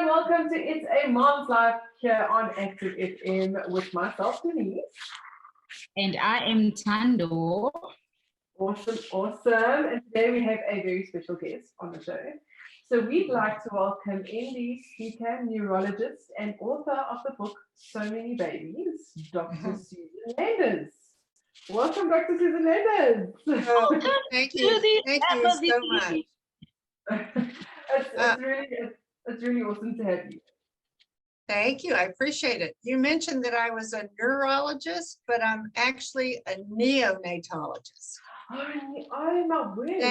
welcome to It's a Mom's Life here on Active FM with myself, Denise. And I am Tando. Awesome. And today we have a very special guest on the show. So we'd like to welcome MD, speaker, neurologist, and author of the book So Many Babies, Dr. Susan Landers. Welcome, Dr. Susan Landers. Oh, thank you so much. It's really awesome to have you. Thank you. I appreciate it. You mentioned that I was a neurologist, but I'm actually a neonatologist. Oh my word.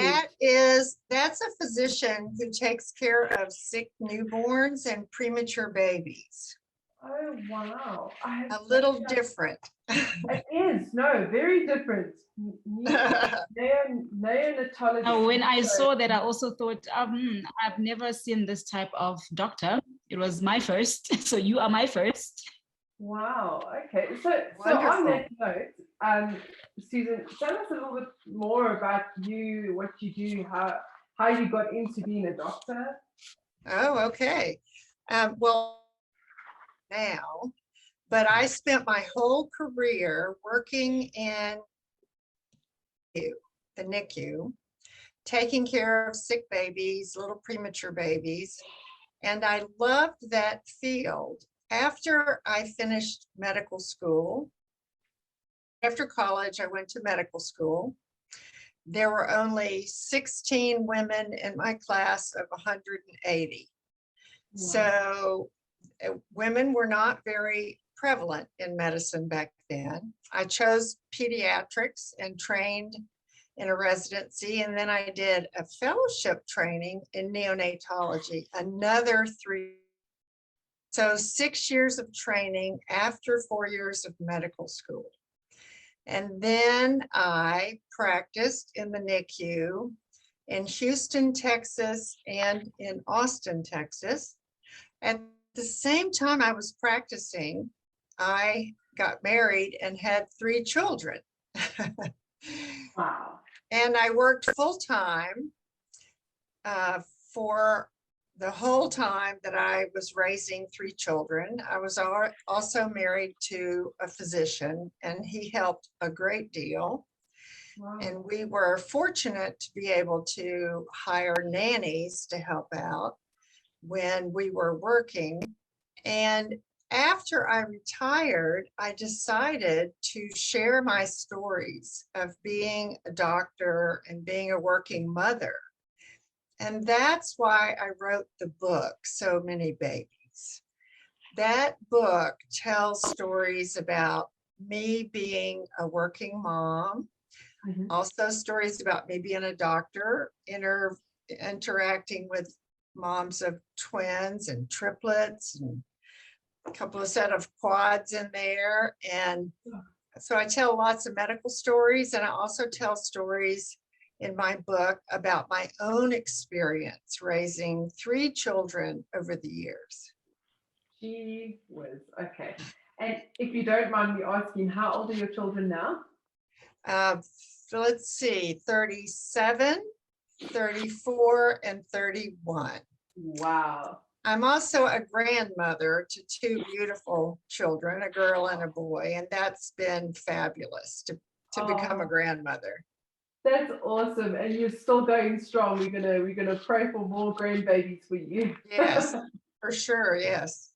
That's a physician who takes care of sick newborns and premature babies. Oh wow. A little different. It is, no, very different. Neonatologist. Now, when I saw that, I also thought, I've never seen this type of doctor. It was my first, so you are my first. Wow. Okay. So on that note, Susan, tell us a little bit more about you, what you do, how you got into being a doctor. Oh, okay. Well, now, but I spent my whole career working in the NICU, taking care of sick babies, little premature babies, and I loved that field. After I finished medical school, after college, I went to medical school. There were only 16 women in my class of 180. Wow. So women were not very prevalent in medicine back then. I chose pediatrics and trained in a residency, and then I did a fellowship training in neonatology, another 3. So 6 years of training after 4 years of medical school. And then I practiced in the NICU in Houston, Texas, and in Austin, Texas. At the same time I was practicing, I got married and had 3 children. Wow. And I worked full-time for the whole time that I was raising 3 children. I was also married to a physician, and he helped a great deal. Wow. And we were fortunate to be able to hire nannies to help out when we were working. And after I retired, I decided to share my stories of being a doctor and being a working mother. And that's why I wrote the book, So Many Babies. That book tells stories about me being a working mom, also stories about me being a doctor, interacting with moms of twins and triplets, and a couple of set of quads in there. And so I tell lots of medical stories, and I also tell stories in my book about my own experience raising 3 children over the years. Gee whiz, okay. And if you don't mind me asking, how old are your children now? So let's see, 37, 34, and 31. Wow. I'm also a grandmother to 2 beautiful children, a girl and a boy, and that's been fabulous to become a grandmother. That's awesome, and you're still going strong. We're gonna pray for more grandbabies for you. Yes, for sure. Yes.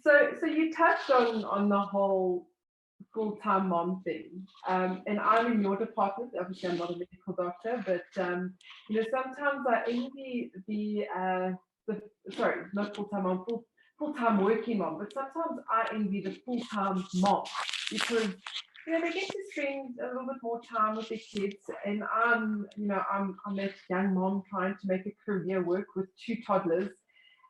So you touched on the whole full-time mom thing, and I'm in your department. Obviously, I'm not a medical doctor, but sometimes I envy not full-time mom, full-time working mom, but sometimes I envy the full-time mom because they get to spend a little bit more time with their kids, and I'm that young mom trying to make a career work with 2 toddlers,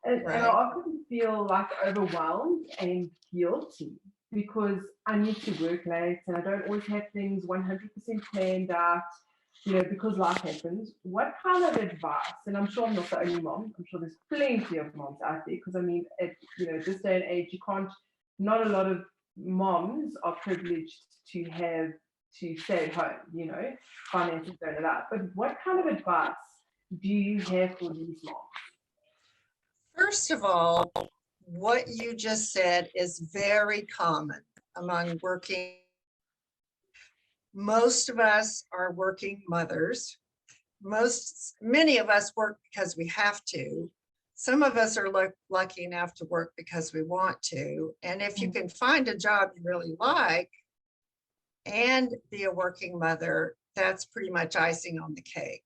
and I often feel like overwhelmed and guilty because I need to work late and I don't always have things 100% planned out, because life happens. What kind of advice, and I'm sure I'm not the only mom, I'm sure there's plenty of moms out there, because I mean, at this day and age, not a lot of moms are privileged to stay at home, finances don't allow. But what kind of advice do you have for these moms? First of all, what you just said is very common among working. Most of us are working mothers. Many of us work because we have to. Some of us are lucky enough to work because we want to. And if you can find a job you really like and be a working mother, that's pretty much icing on the cake.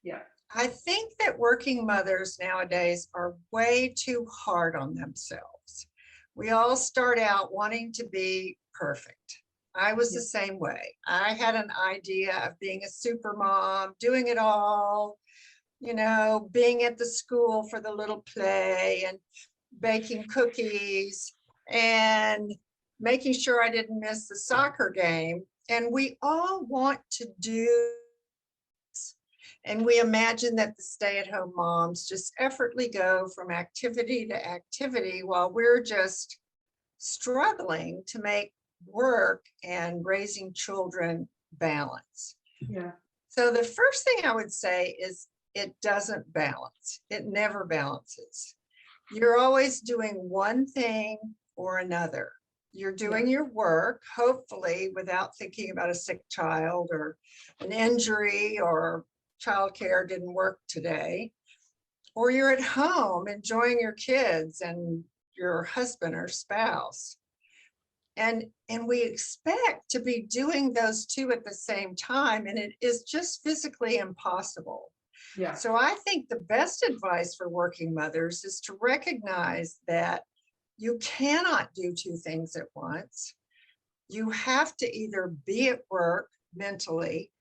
Yeah. I think that working mothers nowadays are way too hard on themselves. We all start out wanting to be perfect. I was the same way. I had an idea of being a super mom, doing it all, you know, being at the school for the little play and baking cookies and making sure I didn't miss the soccer game. And we all want to do, and we imagine that the stay-at-home moms just effortlessly go from activity to activity while we're just struggling to make work and raising children balance. Yeah. So the first thing I would say is it doesn't balance. It never balances. You're always doing one thing or another. You're doing your work, hopefully without thinking about a sick child or an injury or childcare didn't work today, or you're at home enjoying your kids and your husband or spouse. And we expect to be doing those two at the same time, and it is just physically impossible. Yeah. So I think the best advice for working mothers is to recognize that you cannot do two things at once. You have to either be at work mentally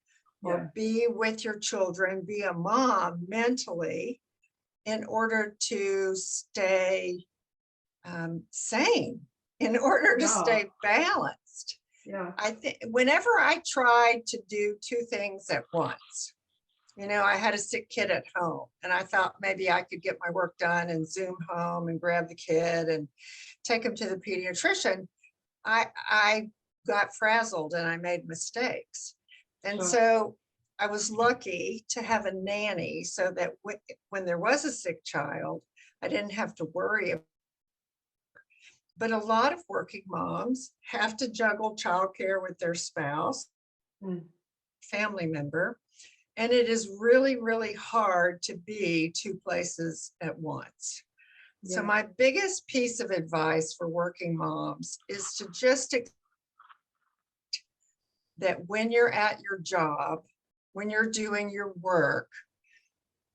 or be with your children, be a mom mentally in order to stay sane, in order to stay balanced. Yeah. I think whenever I tried to do two things at once, you know, I had a sick kid at home and I thought maybe I could get my work done and Zoom home and grab the kid and take him to the pediatrician. I got frazzled and I made mistakes. And so I was lucky to have a nanny so that when there was a sick child, I didn't have to worry. But a lot of working moms have to juggle childcare with their spouse, family member, and it is really, really hard to be two places at once. So my biggest piece of advice for working moms is to just accept that when you're at your job, when you're doing your work,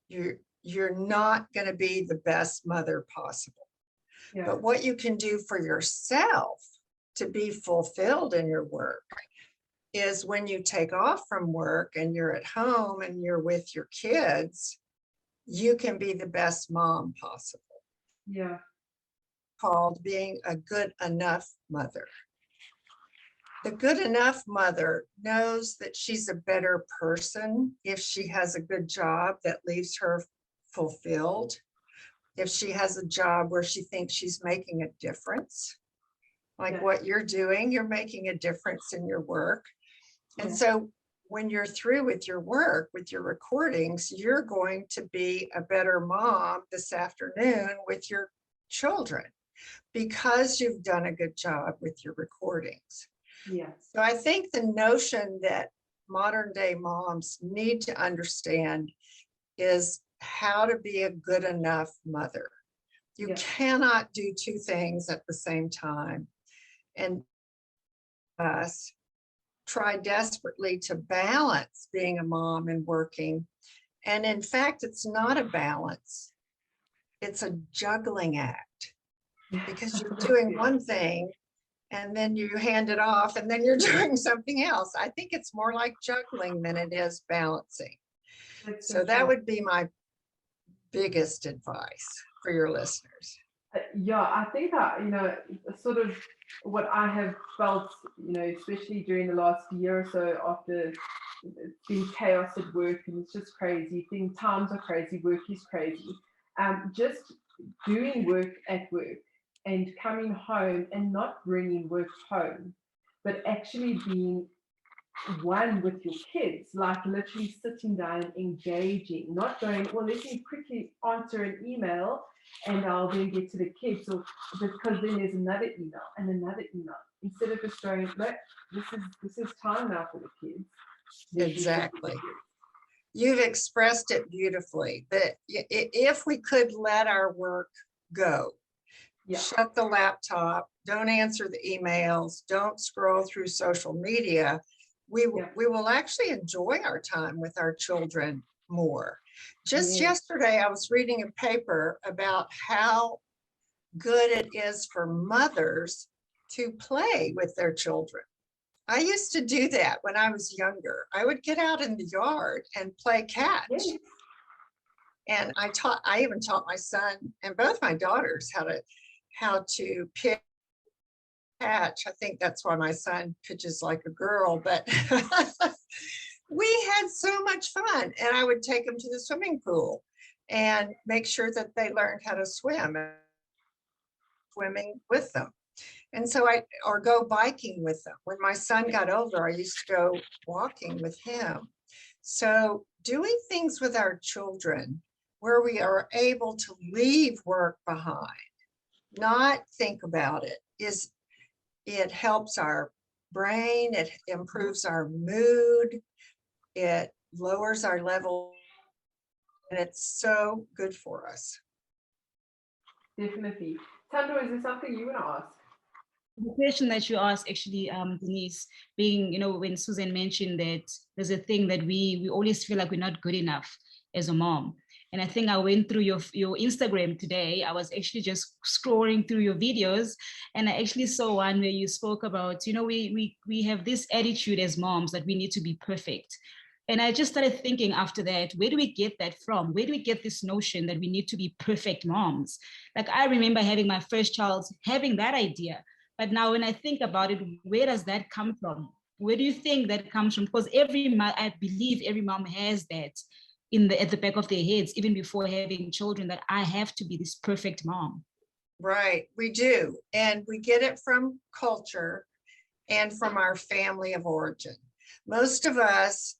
you're not going to be the best mother possible. Yeah. But what you can do for yourself to be fulfilled in your work is when you take off from work and you're at home and you're with your kids, you can be the best mom possible. Yeah. Called being a good enough mother. The good enough mother knows that she's a better person if she has a good job that leaves her fulfilled, if she has a job where she thinks she's making a difference, like what you're doing, you're making a difference in your work. And so when you're through with your work, with your recordings, you're going to be a better mom this afternoon with your children because you've done a good job with your recordings. Yes. So I think the notion that modern day moms need to understand is how to be a good enough mother. You cannot do two things at the same time. And us try desperately to balance being a mom and working. And in fact, it's not a balance. It's a juggling act because you're doing one thing and then you hand it off and then you're doing something else. I think it's more like juggling than it is balancing. So that would be my biggest advice for your listeners. Yeah, I think that, you know, sort of what I have felt, you know, especially during the last year or so after it's been chaos at work and it's just crazy. Times are crazy, work is crazy. Just doing work at work and coming home and not bringing work home, but actually being one with your kids, like literally sitting down, engaging, not going, well, let me quickly answer an email and I'll then get to the kids, or because then there's another email and another email. Instead of just going, look, this is time now for the kids. Exactly. You've expressed it beautifully, that if we could let our work go, shut the laptop, don't answer the emails, don't scroll through social media, we will actually enjoy our time with our children more. Just yesterday, I was reading a paper about how good it is for mothers to play with their children. I used to do that when I was younger. I would get out in the yard and play catch. And I even taught my son and both my daughters how to pitch catch. I think that's why my son pitches like a girl, but we had so much fun. And I would take them to the swimming pool and make sure that they learned how to swim, swimming with them. And so or go biking with them. When my son got older, I used to go walking with him. So doing things with our children where we are able to leave work behind, not think about it, it helps our brain, it improves our mood, it lowers our level, and it's so good for us. Definitely. Tando, is there something you want to ask? The question that you asked, actually, Denise, being, when Susan mentioned that there's a thing that we always feel like we're not good enough as a mom. And I think I went through your Instagram today. I was actually just scrolling through your videos, and I actually saw one where you spoke about, we have this attitude as moms that we need to be perfect. And I just started thinking after that, where do we get that from? Where do we get this notion that we need to be perfect moms? Like, I remember having my first child, having that idea. But now when I think about it, where does that come from? Where do you think that comes from? Because I believe every mom has that at the back of their heads, even before having children, that I have to be this perfect mom. Right, we do. And we get it from culture and from our family of origin. Most of us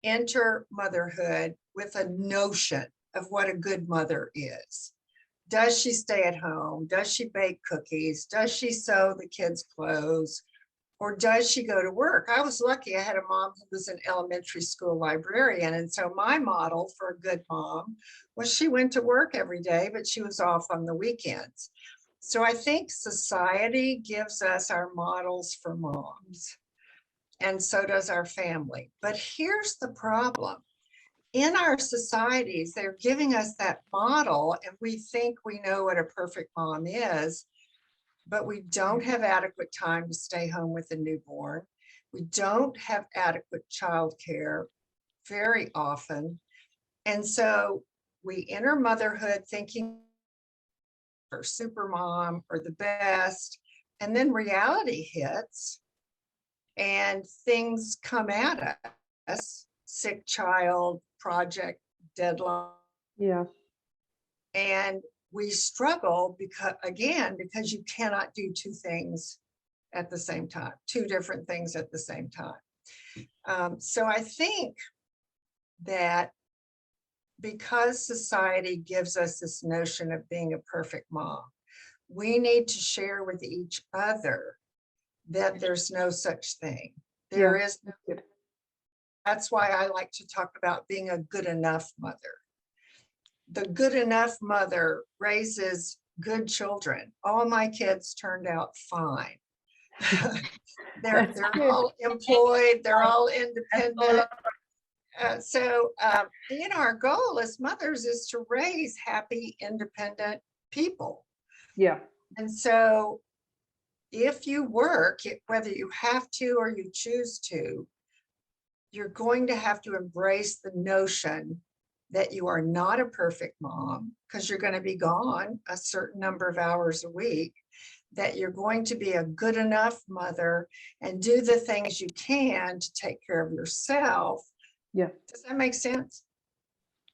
enter motherhood with a notion of what a good mother is. Does she stay at home? Does she bake cookies? Does she sew the kids' clothes? Or does she go to work? I was lucky. I had a mom who was an elementary school librarian. And so my model for a good mom was she went to work every day, but she was off on the weekends. So I think society gives us our models for moms, and so does our family. But here's the problem. In our societies, they're giving us that model, and we think we know what a perfect mom is, but we don't have adequate time to stay home with a newborn. We don't have adequate childcare very often. And so we enter motherhood thinking we're super mom or the best, and then reality hits and things come at us, sick child, project, deadline. Yeah. And we struggle because you cannot do two things at the same time, two different things at the same time. So I think that because society gives us this notion of being a perfect mom, we need to share with each other that there's no such thing. There is no good. That's why I like to talk about being a good enough mother. The good enough mother raises good children. All my kids turned out fine. they're all employed, they're all independent. So our goal as mothers is to raise happy, independent people. Yeah. And so if you work, whether you have to or you choose to, you're going to have to embrace the notion that you are not a perfect mom because you're going to be gone a certain number of hours a week, that you're going to be a good enough mother and do the things you can to take care of yourself. Yeah. Does that make sense?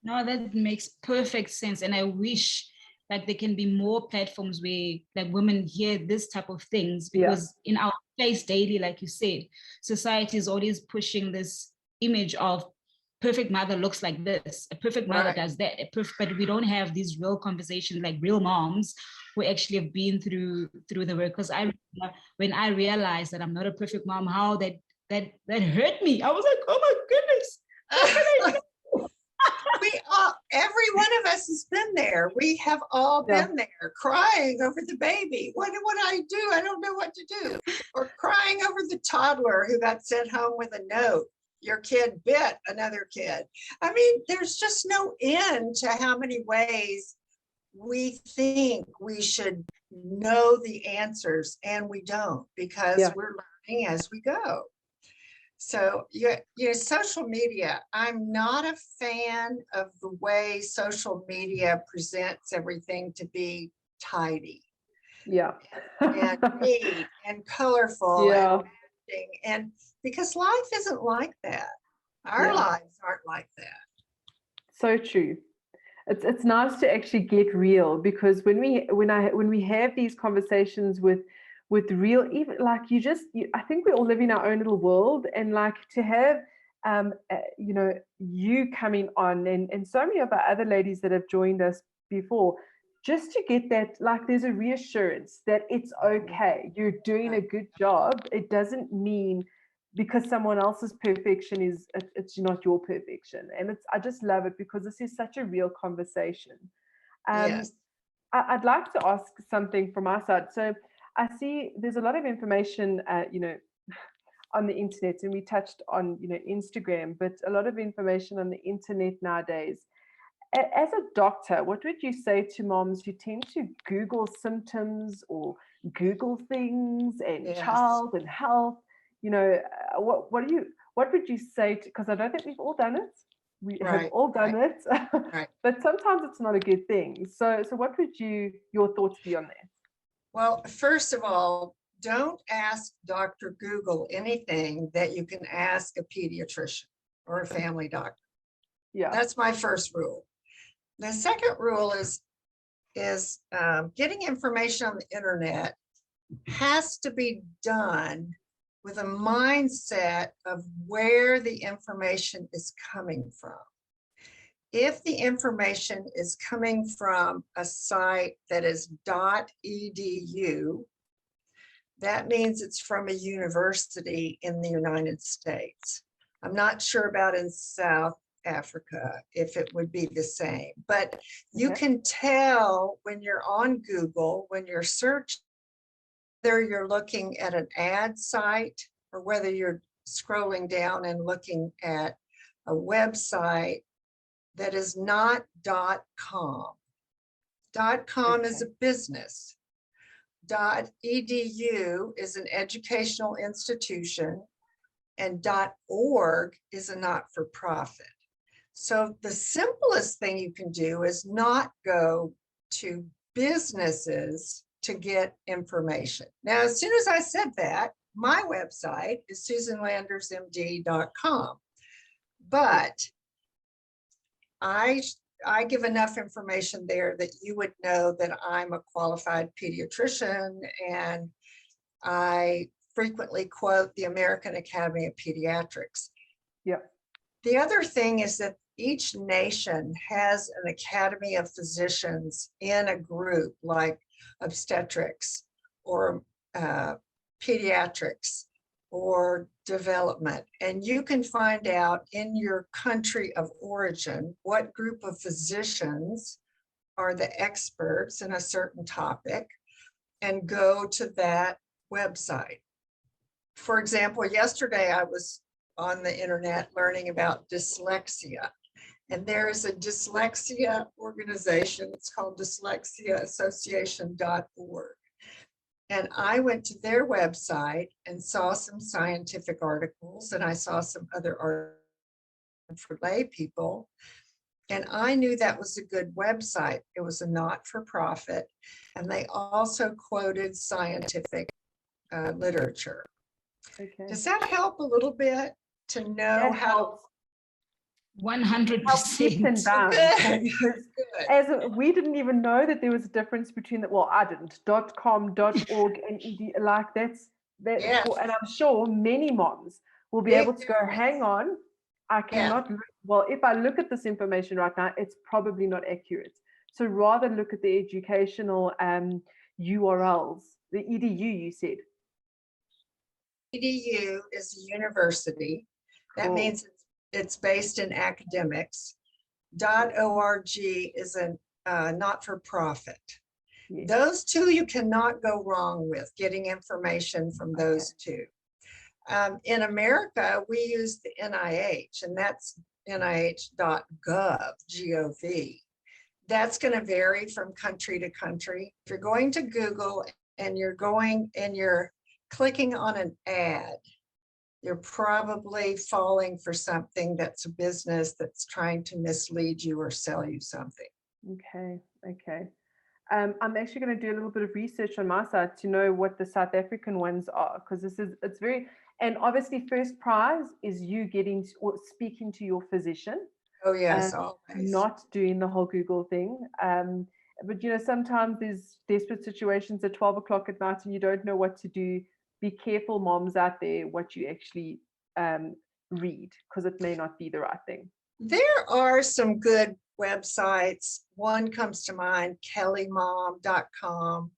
No, that makes perfect sense. And I wish like there can be more platforms where like women hear this type of things, Yeah. because in our place daily, like you said, society is always pushing this image of perfect mother looks like this, a perfect mother Right. does that, but we don't have these real conversations, like real moms who actually have been through the work. Because when I realized that I'm not a perfect mom, how that hurt me. I was like, oh my goodness, what can I do? We all, every one of us has been there. We have all Yeah. been there, crying over the baby. What do I do? I don't know what to do. Or crying over the toddler who got sent home with a note. Your kid bit another kid. I mean, there's just no end to how many ways we think we should know the answers, and we don't, because Yeah. we're learning as we go. So social media, I'm not a fan of the way social media presents everything to be tidy Yeah. and neat and colorful Yeah. and matching, and because life isn't like that. Our Yeah. lives aren't like that. So true. It's nice to actually get real, because when we have these conversations with real, even like I think we all live in our own little world, and like to have you coming on, and so many of our other ladies that have joined us before, just to get that, like there's a reassurance that it's okay, you're doing a good job. It doesn't mean because someone else's perfection it's not your perfection. And I just love it, because this is such a real conversation. Yes. I'd like to ask something from our side. So I see there's a lot of information on the internet, and we touched on Instagram, but a lot of information on the internet nowadays. As a doctor, what would you say to moms who tend to Google symptoms or Google things and Yes. child and health? What would you say to, because I don't think we've all done it. We have Right, all done it, right. but sometimes it's not a good thing. So what would your thoughts be on that? Well, first of all, don't ask Dr. Google anything that you can ask a pediatrician or a family doctor. Yeah. That's my first rule. The second rule is getting information on the internet has to be done with a mindset of where the information is coming from. If the information is coming from a site that is .edu, that means it's from a university in the United States. I'm not sure about in South Africa if it would be the same, but you can tell when you're on Google, when you're searching, whether you're looking at an ad site or whether you're scrolling down and looking at a website that is not .com. .com is a business. .edu is an educational institution, and .org is a not-for-profit. So the simplest thing you can do is not go to businesses to get information. Now, as soon as I said that, my website is susanlandersmd.com, but I give enough information there that you would know that I'm a qualified pediatrician, and I frequently quote the American Academy of Pediatrics. Yeah. The other thing is that each nation has an academy of physicians in a group, like obstetrics or pediatrics or development, and you can find out in your country of origin what group of physicians are the experts in a certain topic and go to that website. For example, yesterday I was on the internet learning about dyslexia, and there is a dyslexia organization. It's called dyslexiaassociation.org. And I went to their website and saw some scientific articles, and I saw some other articles for lay people. And I knew that was a good website. It was a not-for-profit, and they also quoted scientific literature. Okay. Does that help a little bit to know That how? helps. help keeps in 100%. bounds. Good. Because Good. as we didn't even know that there was a difference between the, well, I didn't, .com, .org, and ed, like that's that. Yes. And I'm sure many moms will be able to go, hang on, I cannot. Well, if I look at this information right now, it's probably not accurate. So rather look at the educational URLs, the edu. You said EDU is a university. That Cool. means it's based in academics. .org is a not-for-profit. Yes. Those two you cannot go wrong with, getting information from those two. In America, we use the NIH, and that's nih.gov, G-O-V. That's going to vary from country to country. If you're going to Google and you're clicking on an ad, you're probably falling for something that's a business that's trying to mislead you or sell you something. Okay. I'm actually going to do a little bit of research on my side to know what the South African ones are, because it's very, and obviously first prize is you getting or speaking to your physician. Oh yes, always. Not doing the whole Google thing. But sometimes there's desperate situations at 12 o'clock at night and you don't know what to do. Be careful, moms out there, what you actually read, because it may not be the right thing. There are some good websites. One comes to mind, kellymom.com,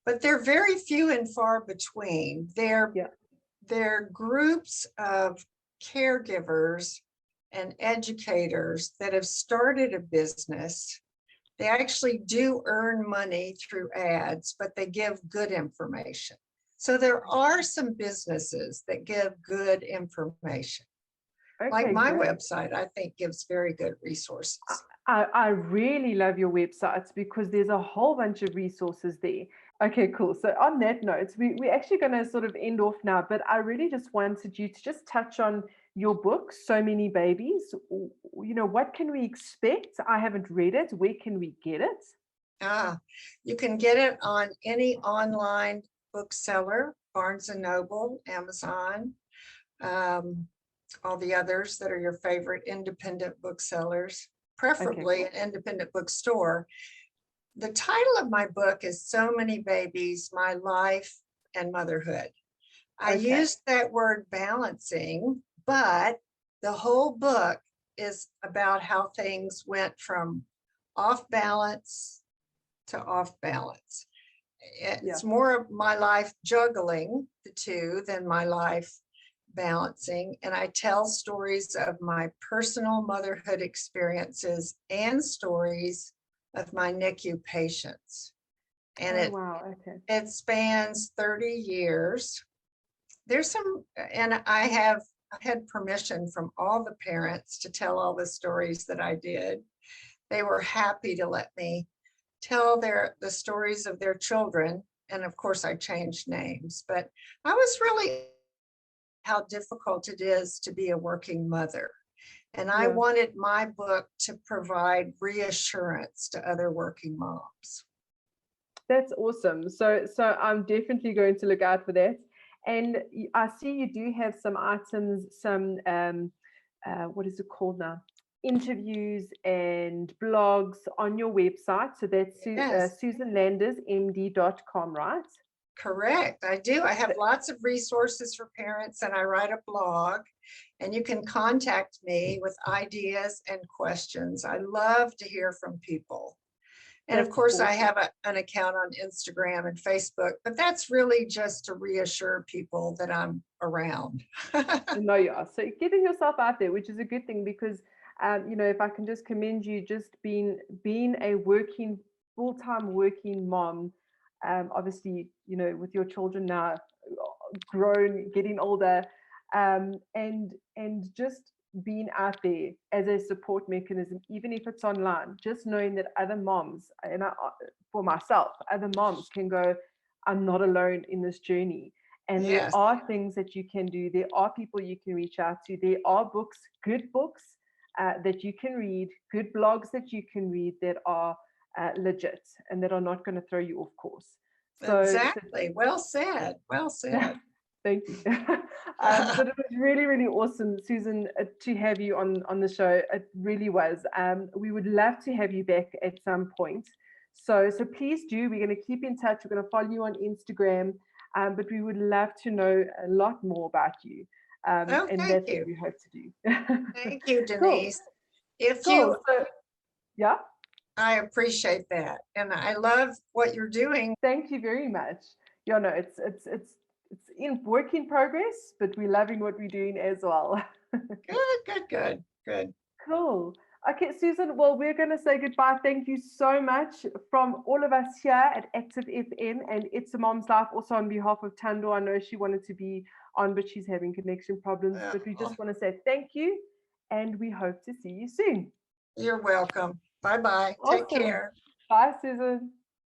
but they're very few and far between. They're groups of caregivers and educators that have started a business. They actually do earn money through ads, but they give good information. So there are some businesses that give good information. Okay, like my great. website, I think gives very good resources. I really love your websites because there's a whole bunch of resources there. Okay, cool. So on that note, we're actually going to sort of end off now, but I really just wanted you to just touch on your book, So Many Babies. What can we expect? I haven't read it. Where can we get it? You can get it on any online bookseller, Barnes & Noble, Amazon, all the others that are your favorite independent booksellers, preferably an independent bookstore. The title of my book is So Many Babies, My Life and Motherhood. I used that word balancing, but the whole book is about how things went from off balance to off balance. It's more of my life juggling the two than my life balancing. And I tell stories of my personal motherhood experiences and stories of my NICU patients. And it spans 30 years. There's some, and I had permission from all the parents to tell all the stories that I did. They were happy to let me tell the stories of their children. And of course I changed names, but I was really how difficult it is to be a working mother. And I wanted my book to provide reassurance to other working moms. That's awesome. So I'm definitely going to look out for that. And I see you do have some items, some, what is it called now? Interviews and blogs on your website. So that's SusanLandersMD.com, right? Correct. I do. I have lots of resources for parents and I write a blog, and you can contact me with ideas and questions. I love to hear from people. And of course, I have an account on Instagram and Facebook, but that's really just to reassure people that I'm around. No, yeah. So getting yourself out there, which is a good thing, because if I can just commend you, just being a full-time working mom, obviously, with your children now grown, getting older, and just being out there as a support mechanism, even if it's online, just knowing that other moms, and for myself, other moms can go, I'm not alone in this journey. And there are things that you can do. There are people you can reach out to. There are books, good books that you can read, good blogs that you can read that are legit and that are not going to throw you off course. Exactly. Well said. Well said. Thank you. But it was really, really awesome, Susan, to have you on the show. It really was. We would love to have you back at some point. So please do. We're going to keep in touch. We're going to follow you on Instagram. But we would love to know a lot more about you. Oh, And thank that's you. what we hope to do. Thank you, Cool. Denise. If Cool. you, So, yeah. I appreciate that. And I love what you're doing. Thank you very much. Yeah, no, it's in work in progress, but we're loving what we're doing as well. Good. Cool. Okay, Susan, well, we're going to say goodbye. Thank you so much from all of us here at Active FM and It's a Mom's Life. Also on behalf of Tando, I know she wanted to be on, but she's having connection problems. But we just want to say thank you, and we hope to see you soon. You're welcome. Bye-bye. Awesome. Take care. Bye, Susan.